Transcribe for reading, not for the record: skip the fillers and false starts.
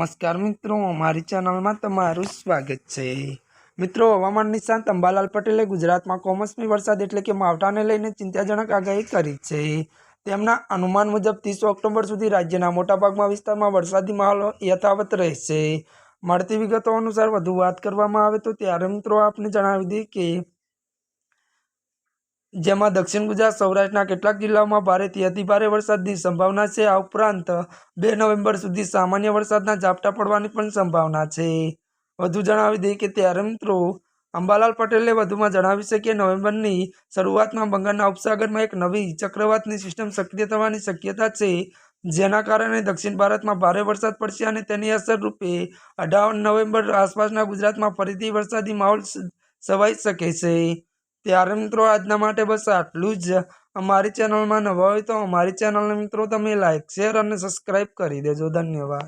नमस्कार मित्रों, अमारी चेनल में तमारुं स्वागत है। मित्रों, हवामान निष्णात अंबालाल पटेले गुजरात में कमोसमी वरसाद एटले के मावठाने लईने चिंताजनक आगाही करी छे। तेमना अनुमान मुजब 30 ऑक्टोबर सुधी राज्यना मोटाभागना विस्तारमां वरसादी माहोल यथावत रहेशे। मळती विगतो अनुसार वधु वात करवामां आवे तो त्यारे मित्रों आपने जणावी दीए के जेमां दक्षिण गुजरात सौराष्ट्रना केटलाक जिल्लाओमां भारेथी अतिभारे वरसादनी संभावना छे। आ उपरांत 2 नवेम्बर सुधी सामान्य वरसादना झापटा पड़वानी पण संभावना छे। वधु जणावी दઈએ के त्यारे मित्रों अंबालाल पटेले वधुमां जणाव्युं छे के नवेम्बरनी शरूआतमां बंगाळना उपसागरमां एक नवी चक्रवातनी सिस्टम सक्रिय थवानी शक्यता छे, जेना कारणे दक्षिण भारतमां भारे वरसाद पड़शे अने तेनी असर रूपे 18 नवेम्बर आसपासना गुजरातमां फरीथी वरसादी माहोल छवाई शके छे। त्यारे मित्रों आजना माटे बस आटलुं ज। अमारी चेनल में नवा होय तो अमारी चेनल ने मित्रों तमे लाइक, शेर और सब्सक्राइब करी देजो। धन्यवाद।